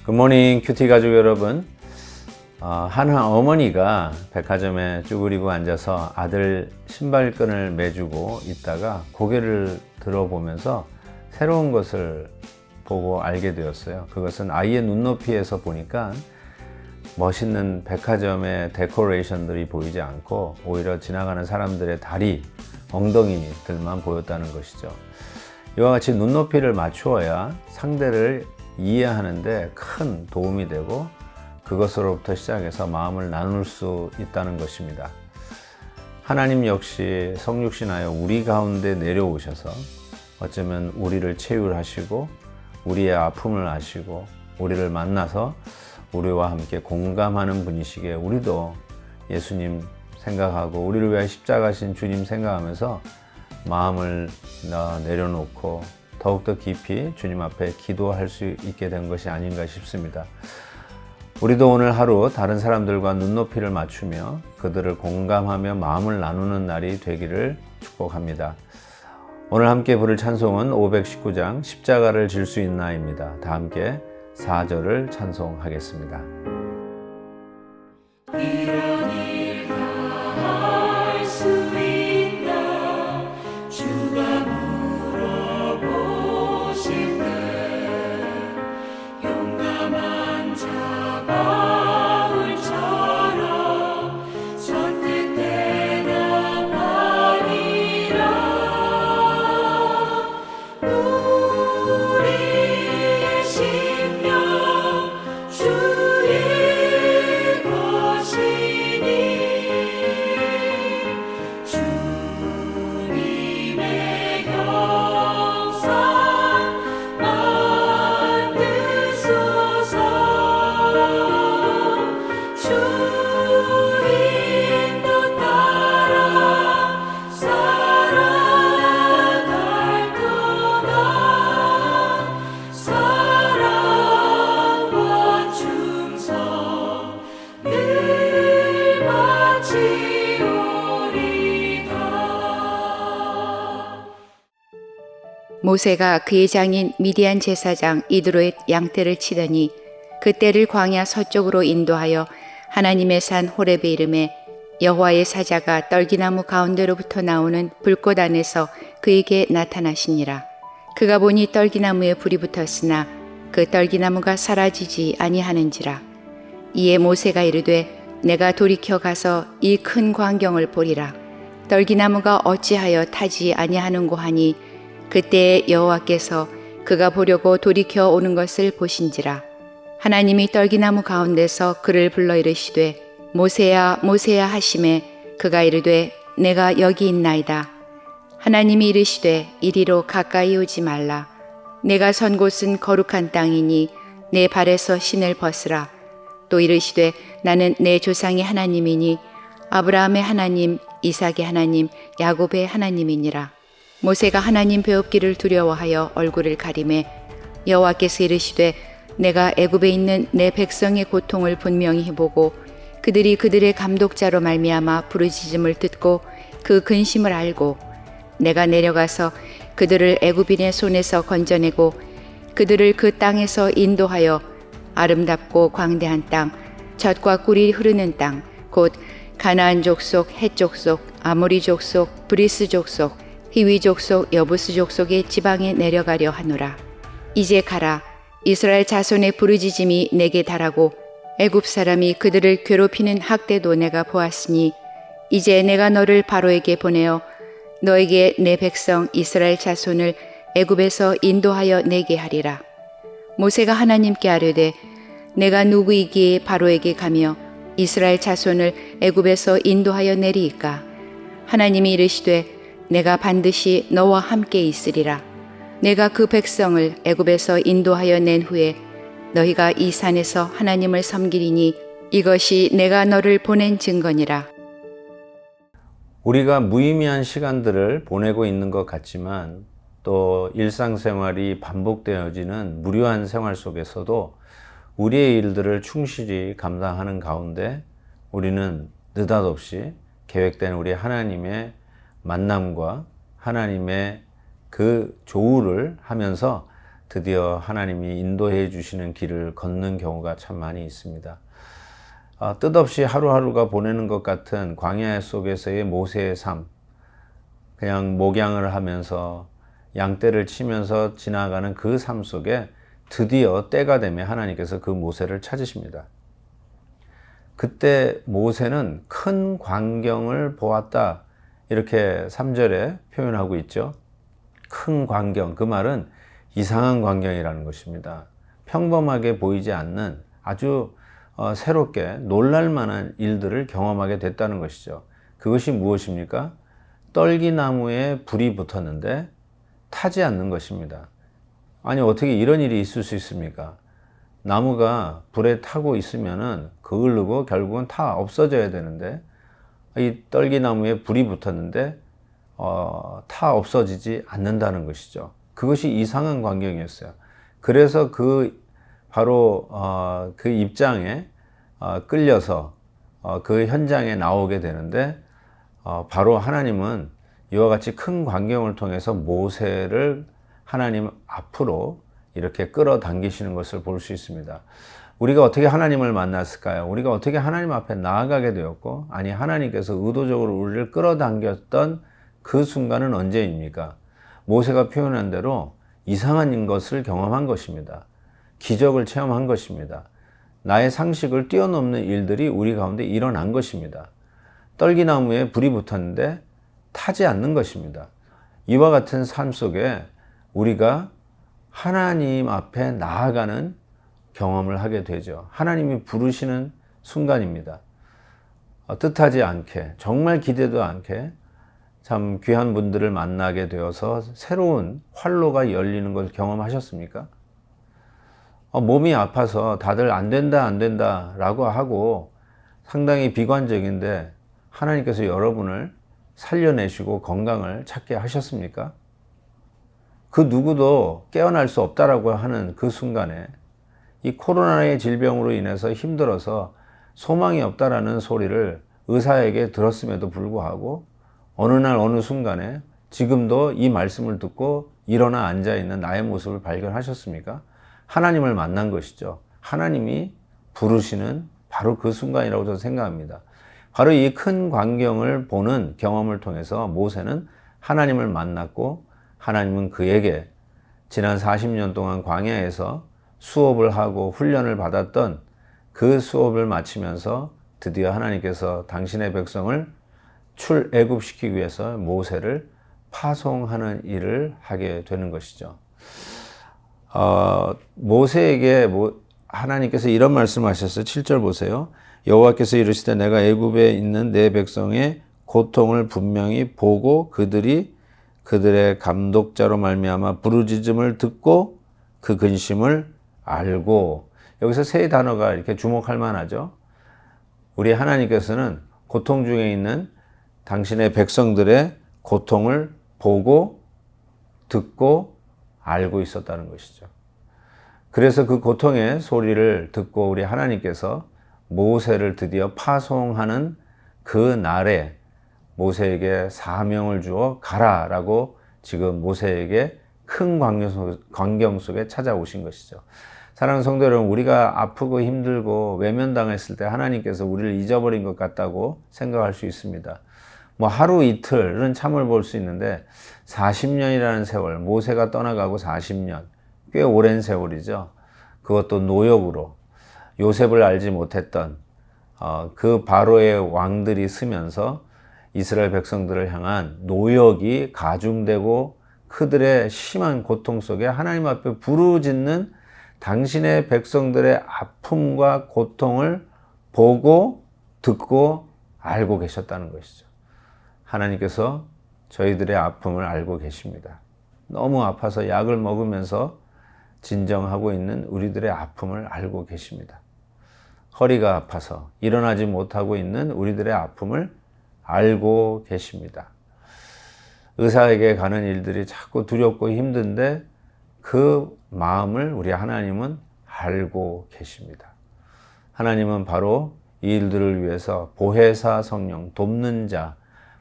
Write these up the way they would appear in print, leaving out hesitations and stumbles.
굿모닝 큐티 가족 여러분. 한 어머니가 백화점에 쭈그리고 앉아서 아들 신발끈을 매주고 있다가 고개를 들어보면서 새로운 것을 보고 알게 되었어요. 그것은 아이의 눈높이에서 보니까 멋있는 백화점의 데코레이션들이 보이지 않고 오히려 지나가는 사람들의 다리, 엉덩이들만 보였다는 것이죠. 이와 같이 눈높이를 맞추어야 상대를 이해하는데 큰 도움이 되고 그것으로부터 시작해서 마음을 나눌 수 있다는 것입니다. 하나님 역시 성육신하여 우리 가운데 내려오셔서 어쩌면 우리를 체휼하시고 우리의 아픔을 아시고 우리를 만나서 우리와 함께 공감하는 분이시기에 우리도 예수님 생각하고 우리를 위하여 십자가신 주님 생각하면서 마음을 내려놓고 더욱더 깊이 주님 앞에 기도할 수 있게 된 것이 아닌가 싶습니다. 우리도 오늘 하루 다른 사람들과 눈높이를 맞추며 그들을 공감하며 마음을 나누는 날이 되기를 축복합니다. 오늘 함께 부를 찬송은 519장 십자가를 질 수 있나입니다. 다 함께 4절을 찬송하겠습니다. 모세가 그의 장인 미디안 제사장 이드로의 양떼를 치더니 그 떼를 광야 서쪽으로 인도하여 하나님의 산 호렙의 이름에 여호와의 사자가 떨기나무 가운데로부터 나오는 불꽃 안에서 그에게 나타나시니라. 그가 보니 떨기나무에 불이 붙었으나 그 떨기나무가 사라지지 아니하는지라. 이에 모세가 이르되 내가 돌이켜 가서 이 큰 광경을 보리라. 떨기나무가 어찌하여 타지 아니하는고 하니 그때 여호와께서 그가 보려고 돌이켜 오는 것을 보신지라. 하나님이 떨기나무 가운데서 그를 불러 이르시되 모세야 모세야 하시매 그가 이르되 내가 여기 있나이다. 하나님이 이르시되 이리로 가까이 오지 말라. 내가 선 곳은 거룩한 땅이니 내 발에서 신을 벗으라. 또 이르시되 나는 내 조상의 하나님이니 아브라함의 하나님, 이삭의 하나님, 야곱의 하나님이니라. 모세가 하나님 배웁기를 두려워하여 얼굴을 가리매 여호와께서 이르시되 내가 애굽에 있는 내 백성의 고통을 분명히 보고 그들이 그들의 감독자로 말미암아 부르짖음을 듣고 그 근심을 알고 내가 내려가서 그들을 애굽인의 손에서 건져내고 그들을 그 땅에서 인도하여 아름답고 광대한 땅, 젖과 꿀이 흐르는 땅, 곧 가나안 족속, 헷 족속, 아모리 족속, 브리스 족속, 히위 족속, 여부스 족속의 지방에 내려가려 하노라. 이제 가라. 이스라엘 자손의 부르짖음이 내게 달하고 애굽 사람이 그들을 괴롭히는 학대도 내가 보았으니 이제 내가 너를 바로에게 보내어 너에게 내 백성 이스라엘 자손을 애굽에서 인도하여 내게 하리라. 모세가 하나님께 아뢰되 내가 누구이기에 바로에게 가며 이스라엘 자손을 애굽에서 인도하여 내리이까? 하나님이 이르시되 내가 반드시 너와 함께 있으리라. 내가 그 백성을 애굽에서 인도하여 낸 후에 너희가 이 산에서 하나님을 섬기리니 이것이 내가 너를 보낸 증거니라. 우리가 무의미한 시간들을 보내고 있는 것 같지만 또 일상생활이 반복되어지는 무료한 생활 속에서도 우리의 일들을 충실히 감당하는 가운데 우리는 느닷없이 계획된 우리 하나님의 만남과 하나님의 그 조우를 하면서 드디어 하나님이 인도해 주시는 길을 걷는 경우가 참 많이 있습니다. 뜻없이 하루하루가 보내는 것 같은 광야 속에서의 모세의 삶, 그냥 목양을 하면서 양떼를 치면서 지나가는 그 삶 속에 드디어 때가 되면 하나님께서 그 모세를 찾으십니다. 그때 모세는 큰 광경을 보았다, 이렇게 3절에 표현하고 있죠. 큰 광경, 그 말은 이상한 광경이라는 것입니다. 평범하게 보이지 않는 아주 새롭게 놀랄만한 일들을 경험하게 됐다는 것이죠. 그것이 무엇입니까? 떨기나무에 불이 붙었는데 타지 않는 것입니다. 아니, 어떻게 이런 일이 있을 수 있습니까? 나무가 불에 타고 있으면은 그을르고 결국은 다 없어져야 되는데 이 떨기나무에 불이 붙었는데 타 없어지지 않는다는 것이죠. 그것이 이상한 광경이었어요. 그래서 바로 그 입장에 끌려서 그 현장에 나오게 되는데 바로 하나님은 이와 같이 큰 광경을 통해서 모세를 하나님 앞으로 이렇게 끌어당기시는 것을 볼 수 있습니다. 우리가 어떻게 하나님을 만났을까요? 우리가 어떻게 하나님 앞에 나아가게 되었고, 아니 하나님께서 의도적으로 우리를 끌어당겼던 그 순간은 언제입니까? 모세가 표현한 대로 이상한 것을 경험한 것입니다. 기적을 체험한 것입니다. 나의 상식을 뛰어넘는 일들이 우리 가운데 일어난 것입니다. 떨기나무에 불이 붙었는데 타지 않는 것입니다. 이와 같은 삶 속에 우리가 하나님 앞에 나아가는 경험을 하게 되죠. 하나님이 부르시는 순간입니다. 뜻하지 않게, 정말 기대도 않게 참 귀한 분들을 만나게 되어서 새로운 활로가 열리는 걸 경험하셨습니까? 몸이 아파서 다들 안 된다 라고 하고 상당히 비관적인데 하나님께서 여러분을 살려내시고 건강을 찾게 하셨습니까? 그 누구도 깨어날 수 없다라고 하는 그 순간에 이 코로나의 질병으로 인해서 힘들어서 소망이 없다라는 소리를 의사에게 들었음에도 불구하고 어느 날 어느 순간에 지금도 이 말씀을 듣고 일어나 앉아있는 나의 모습을 발견하셨습니까? 하나님을 만난 것이죠. 하나님이 부르시는 바로 그 순간이라고 저는 생각합니다. 바로 이 큰 광경을 보는 경험을 통해서 모세는 하나님을 만났고 하나님은 그에게 지난 40년 동안 광야에서 수업을 하고 훈련을 받았던 그 수업을 마치면서 드디어 하나님께서 당신의 백성을 출애굽시키기 위해서 모세를 파송하는 일을 하게 되는 것이죠. 모세에게 하나님께서 이런 말씀하셨어요. 7절 보세요. 여호와께서 이르시되 내가 애굽에 있는 내 백성의 고통을 분명히 보고 그들의 감독자로 말미암아 부르짖음을 듣고 그 근심을 알고. 여기서 세 단어가 이렇게 주목할 만하죠. 우리 하나님께서는 고통 중에 있는 당신의 백성들의 고통을 보고 듣고 알고 있었다는 것이죠. 그래서 그 고통의 소리를 듣고 우리 하나님께서 모세를 드디어 파송하는 그 날에 모세에게 사명을 주어 가라라고 지금 모세에게 큰 광경 속에 찾아오신 것이죠. 사랑하는 성도 여러분, 우리가 아프고 힘들고 외면당했을 때 하나님께서 우리를 잊어버린 것 같다고 생각할 수 있습니다. 하루 이틀은 참을 볼 수 있는데 40년이라는 세월, 모세가 떠나가고 40년, 꽤 오랜 세월이죠. 그것도 노역으로 요셉을 알지 못했던 그 바로의 왕들이 쓰면서 이스라엘 백성들을 향한 노역이 가중되고 그들의 심한 고통 속에 하나님 앞에 부르짖는 당신의 백성들의 아픔과 고통을 보고 듣고 알고 계셨다는 것이죠. 하나님께서 저희들의 아픔을 알고 계십니다. 너무 아파서 약을 먹으면서 진정하고 있는 우리들의 아픔을 알고 계십니다. 허리가 아파서 일어나지 못하고 있는 우리들의 아픔을 알고 계십니다. 의사에게 가는 일들이 자꾸 두렵고 힘든데 그 마음을 우리 하나님은 알고 계십니다. 하나님은 바로 이 일들을 위해서 보혜사 성령, 돕는 자,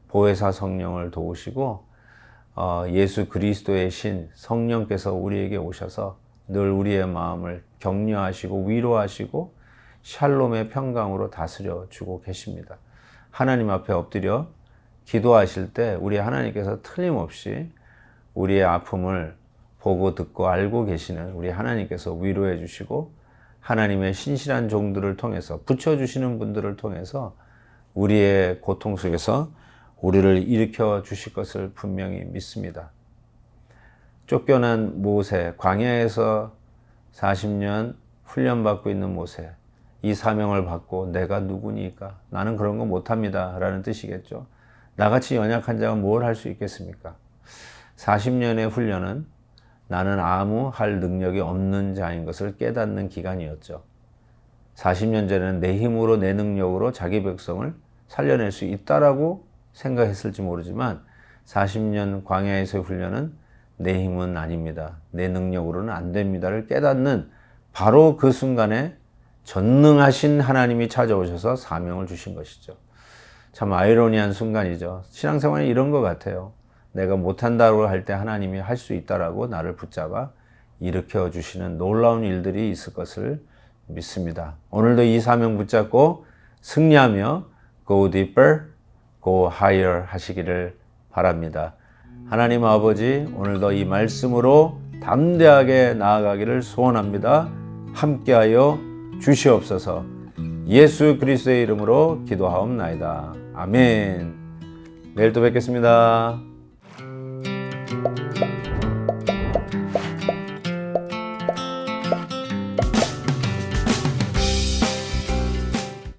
보혜사 성령을 도우시고 예수 그리스도의 신 성령께서 우리에게 오셔서 늘 우리의 마음을 격려하시고 위로하시고 샬롬의 평강으로 다스려 주고 계십니다. 하나님 앞에 엎드려 기도하실 때 우리 하나님께서 틀림없이 우리의 아픔을 보고 듣고 알고 계시는 우리 하나님께서 위로해 주시고 하나님의 신실한 종들을 통해서 붙여주시는 분들을 통해서 우리의 고통 속에서 우리를 일으켜 주실 것을 분명히 믿습니다. 쫓겨난 모세, 광야에서 40년 훈련받고 있는 모세, 이 사명을 받고 내가 누구니까? 나는 그런 거 못합니다 라는 뜻이겠죠. 나같이 연약한 자가 뭘 할 수 있겠습니까? 40년의 훈련은 나는 아무 할 능력이 없는 자인 것을 깨닫는 기간이었죠. 40년 전에는 내 힘으로 내 능력으로 자기 백성을 살려낼 수 있다라고 생각했을지 모르지만 40년 광야에서의 훈련은 내 힘은 아닙니다. 내 능력으로는 안 됩니다를 깨닫는 바로 그 순간에 전능하신 하나님이 찾아오셔서 사명을 주신 것이죠. 참 아이러니한 순간이죠. 신앙생활이 이런 것 같아요. 내가 못한다고 할 때 하나님이 할 수 있다라고 나를 붙잡아 일으켜 주시는 놀라운 일들이 있을 것을 믿습니다. 오늘도 이 사명 붙잡고 승리하며 go deeper, go higher 하시기를 바랍니다. 하나님 아버지, 오늘도 이 말씀으로 담대하게 나아가기를 소원합니다. 함께하여 주시옵소서. 예수 그리스도의 이름으로 기도하옵나이다. 아멘. 내일 또 뵙겠습니다.